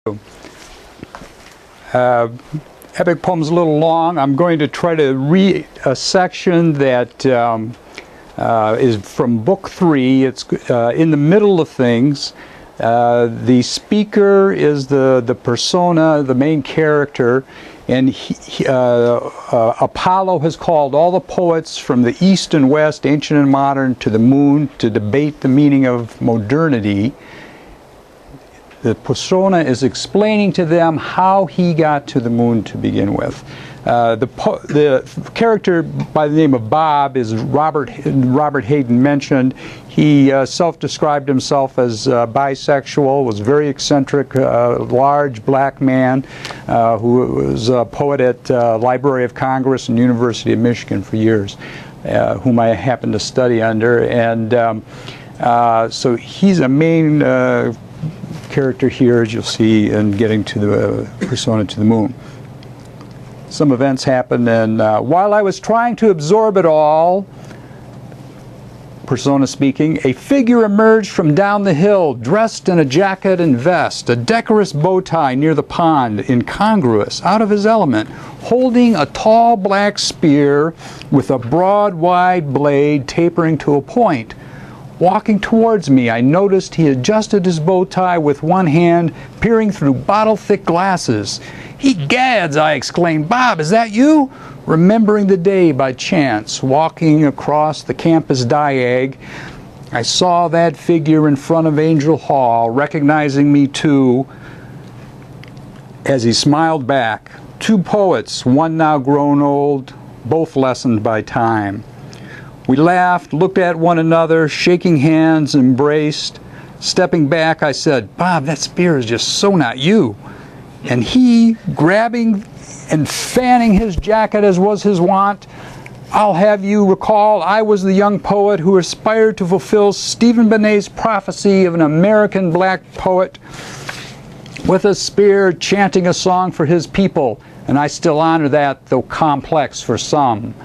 Epic poem's a little long. I'm going to try to read a section that is from Book 3. It's in the middle of things. The speaker is the persona, the main character, and Apollo has called all the poets from the East and West, ancient and modern, to the moon to debate the meaning of modernity. The persona is explaining to them how he got to the moon to begin with. The character by the name of Bob is Robert Hayden mentioned. He self-described himself as bisexual, was very eccentric, large black man who was a poet at Library of Congress and University of Michigan for years, whom I happened to study under. And so he's a main character here, as you'll see, in getting to the persona to the moon. Some events happened, and while I was trying to absorb it all, persona speaking, a figure emerged from down the hill, dressed in a jacket and vest, a decorous bow tie near the pond, incongruous, out of his element, holding a tall black spear with a broad, wide blade tapering to a point. Walking towards me, I noticed he adjusted his bow tie with one hand, peering through bottle-thick glasses. "Egads!" I exclaimed. "Bob, is that you?" Remembering the day by chance, walking across the campus diag, I saw that figure in front of Angel Hall, recognizing me too, as he smiled back. Two poets, one now grown old, both lessened by time. We laughed, looked at one another, shaking hands, embraced. Stepping back, I said, "Bob, that spear is just so not you." And he, grabbing and fanning his jacket as was his wont, I'll have you recall I was the young poet who aspired to fulfill Stephen Benet's prophecy of an American black poet with a spear chanting a song for his people, and I still honor that, though complex for some.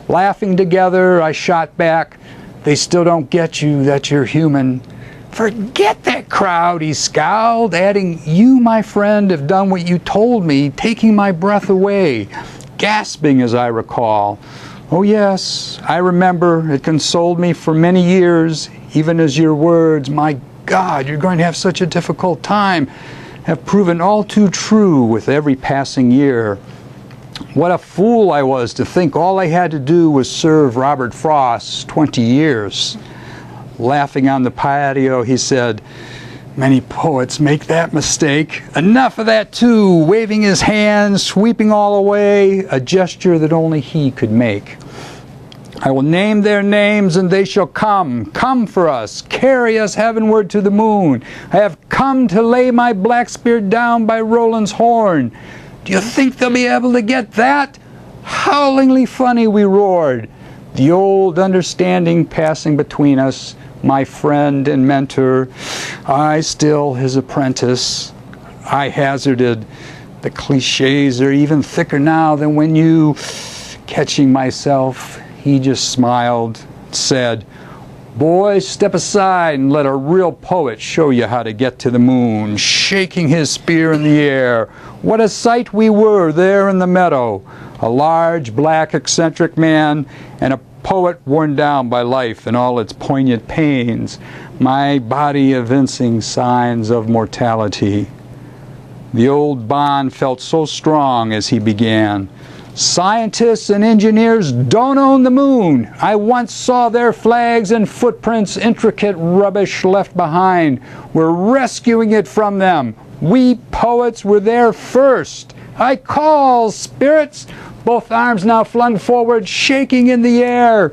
Laughing together, I shot back, "They still don't get you that you're human." "Forget that crowd," he scowled, adding, "You, my friend, have done what you told me, taking my breath away," gasping as I recall. "Oh yes, I remember. It consoled me for many years, even as your words, 'My God, you're going to have such a difficult time,' have proven all too true with every passing year. What a fool I was to think all I had to do was serve Robert Frost 20 years. Laughing on the patio, he said, "Many poets make that mistake. Enough of that too," waving his hand, sweeping all away, a gesture that only he could make. "I will name their names and they shall come for us, carry us heavenward to the moon. I have come to lay my black spear down by Roland's horn. Do you think they'll be able to get that?" Howlingly funny we roared, the old understanding passing between us, my friend and mentor, I still his apprentice. I hazarded, "The cliches are even thicker now than when you..." Catching myself, he just smiled, said, "Boys, step aside and let a real poet show you how to get to the moon," shaking his spear in the air. What a sight we were there in the meadow, a large, black, eccentric man, and a poet worn down by life and all its poignant pains, my body evincing signs of mortality. The old bond felt so strong as he began. "Scientists and engineers don't own the moon. I once saw their flags and footprints, intricate rubbish left behind. We're rescuing it from them. We poets were there first. I call, spirits," both arms now flung forward, shaking in the air.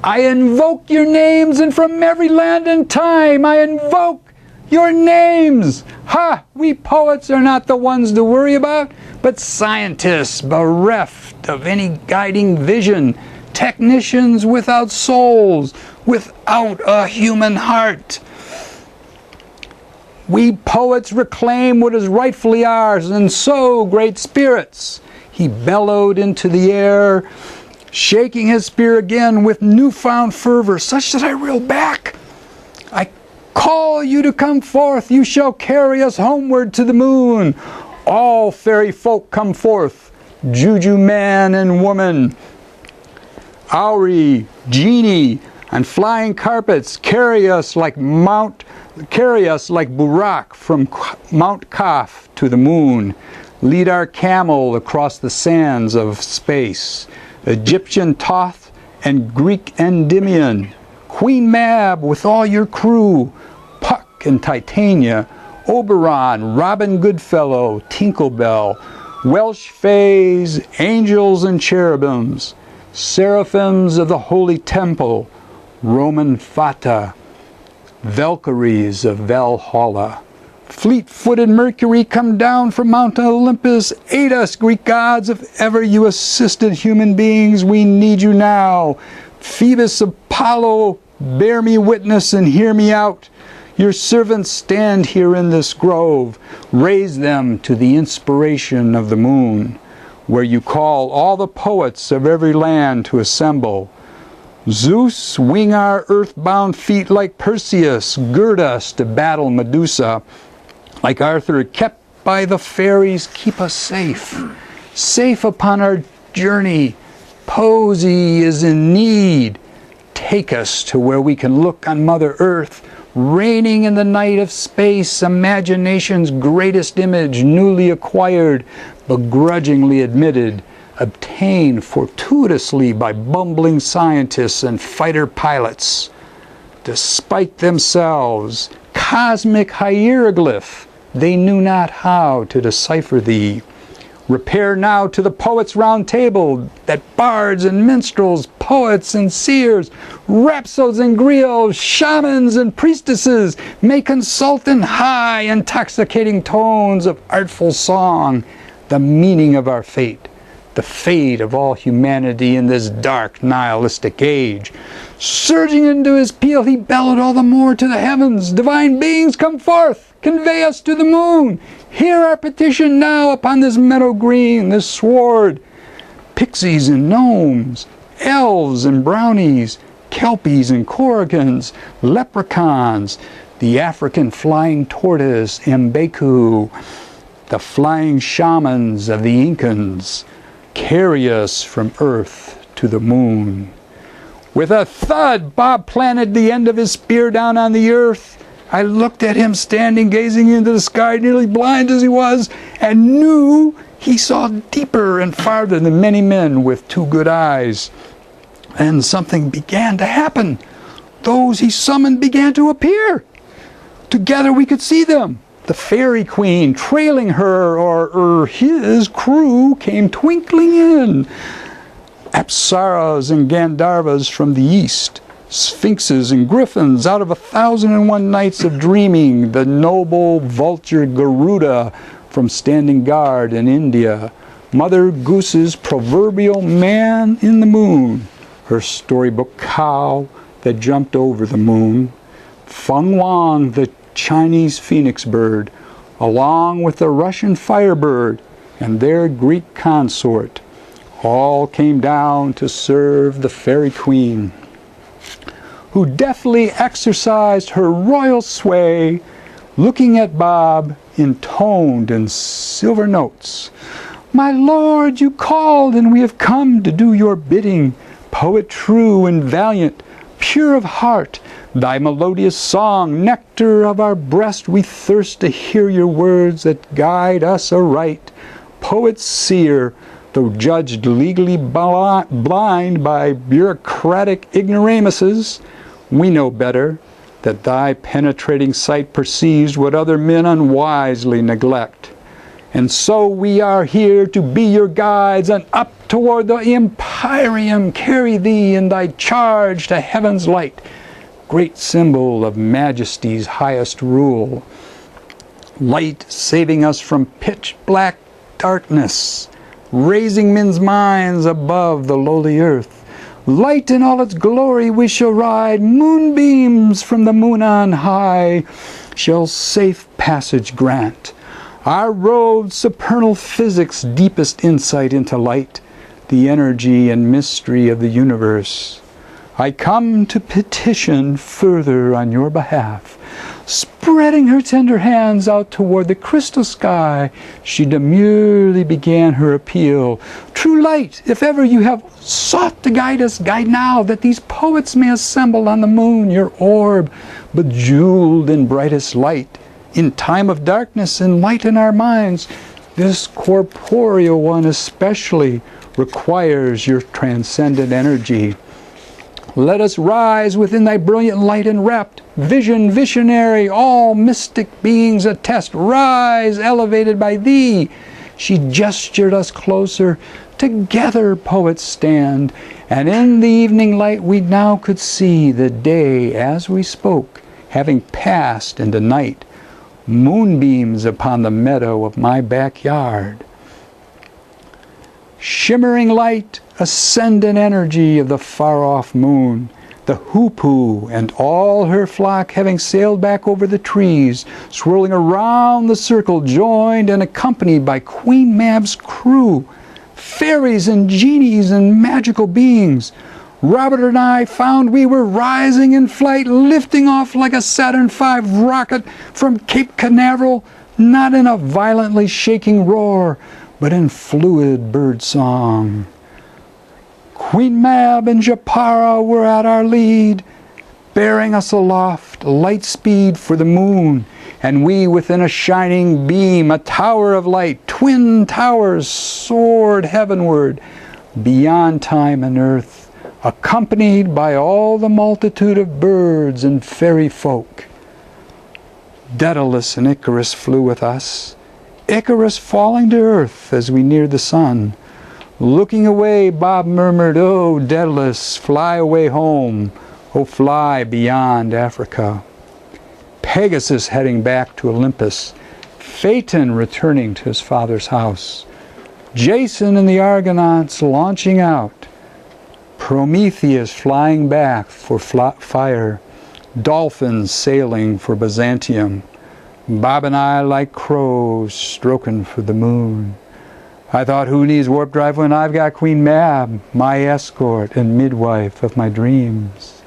"I invoke your names, and from every land and time I invoke your names. Ha! We poets are not the ones to worry about, but scientists bereft of any guiding vision, technicians without souls, without a human heart. We poets reclaim what is rightfully ours, and so, great spirits," he bellowed into the air, shaking his spear again with newfound fervor, such that I reeled back. I Call you to come forth, you shall carry us homeward to the moon. All fairy folk come forth, juju man and woman. Auri, genie, and flying carpets carry us like Burak from Mount Kaf to the moon. Lead our camel across the sands of space. Egyptian Thoth and Greek Endymion. Queen Mab with all your crew. Puck and Titania. Oberon, Robin Goodfellow, Tinklebell. Welsh Fays, angels and cherubims. Seraphims of the Holy Temple. Roman Fata. Valkyries of Valhalla. Fleet-footed Mercury, come down from Mount Olympus. Aid us, Greek gods, if ever you assisted human beings, we need you now. Phoebus Apollo, bear me witness and hear me out. Your servants stand here in this grove. Raise them to the inspiration of the moon, where you call all the poets of every land to assemble. Zeus, wing our earthbound feet like Perseus, gird us to battle Medusa. Like Arthur, kept by the fairies, keep us safe. Safe upon our journey. Posy is in need. Take us to where we can look on Mother Earth, reigning in the night of space, imagination's greatest image, newly acquired, begrudgingly admitted, obtained fortuitously by bumbling scientists and fighter pilots. Despite themselves, cosmic hieroglyph, they knew not how to decipher thee. Repair now to the poets' round table, that bards and minstrels, poets and seers, rhapsodes and griots, shamans and priestesses may consult in high, intoxicating tones of artful song the meaning of our fate, the fate of all humanity in this dark nihilistic age. Surging into his peal, he bellowed all the more to the heavens, divine beings, come forth, convey us to the moon. Hear our petition now upon this meadow green, this sward. Pixies and gnomes, elves and brownies, kelpies and korrigans, leprechauns, the African flying tortoise, Mbeku, the flying shamans of the Incans, carry us from Earth to the moon. With a thud, Bob planted the end of his spear down on the earth. I looked at him standing, gazing into the sky, nearly blind as he was, and knew he saw deeper and farther than many men with two good eyes. And something began to happen. Those he summoned began to appear. Together we could see them. The fairy queen, trailing her or his crew, came twinkling in. Apsaras and Gandharvas from the east, sphinxes and griffins out of 1,001 nights of dreaming, the noble vulture Garuda from standing guard in India, Mother Goose's proverbial man in the moon, her storybook cow that jumped over the moon, Feng Wang, the Chinese phoenix bird, along with the Russian firebird and their Greek consort, all came down to serve the fairy queen, who deftly exercised her royal sway, looking at Bob, intoned in silver notes. My lord, you called, and we have come to do your bidding. Poet true and valiant, pure of heart, thy melodious song, nectar of our breast, we thirst to hear your words that guide us aright. Poet seer, though judged legally blind by bureaucratic ignoramuses, we know better, that thy penetrating sight perceives what other men unwisely neglect. And so we are here to be your guides, and up toward the empyrean carry thee in thy charge to heaven's light, great symbol of majesty's highest rule. Light saving us from pitch-black darkness, raising men's minds above the lowly earth. Light in all its glory we shall ride, moonbeams from the moon on high shall safe passage grant. Our road supernal physics deepest insight into light, the energy and mystery of the universe. I come to petition further on your behalf, Spreading her tender hands out toward the crystal sky, she demurely began her appeal. True light, if ever you have sought to guide us, guide now, that these poets may assemble on the moon, your orb, bejeweled in brightest light. In time of darkness, enlighten our minds. This corporeal one especially requires your transcendent energy. Let us rise within thy brilliant light enwrapped. Vision, visionary, all mystic beings attest. Rise, elevated by thee. She gestured us closer. Together poets stand. And in the evening light we now could see the day as we spoke, having passed into night. Moonbeams upon the meadow of my backyard. Shimmering light, ascendant energy of the far-off moon, the hoopoe and all her flock having sailed back over the trees, swirling around the circle, joined and accompanied by Queen Mab's crew, fairies and genies and magical beings. Robert and I found we were rising in flight, lifting off like a Saturn V rocket from Cape Canaveral, not in a violently shaking roar, but in fluid bird song. Queen Mab and Japara were at our lead, bearing us aloft, light speed for the moon, and we within a shining beam, a tower of light, twin towers soared heavenward, beyond time and earth, accompanied by all the multitude of birds and fairy folk. Daedalus and Icarus flew with us, Icarus falling to earth as we neared the sun. Looking away, Bob murmured, "Oh, Daedalus, fly away home. Oh, fly beyond Africa." Pegasus heading back to Olympus. Phaeton returning to his father's house. Jason and the Argonauts launching out. Prometheus flying back for fire. Dolphins sailing for Byzantium. Bob and I like crows stroking for the moon. I thought, who needs warp drive when I've got Queen Mab, my escort and midwife of my dreams?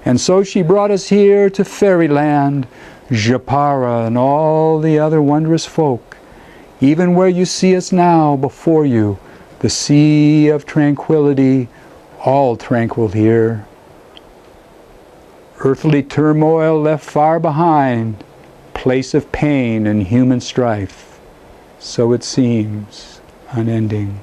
And so she brought us here to fairyland, Japara and all the other wondrous folk, even where you see us now before you, the Sea of Tranquility, all tranquil here. Earthly turmoil left far behind, place of pain and human strife, so it seems, unending.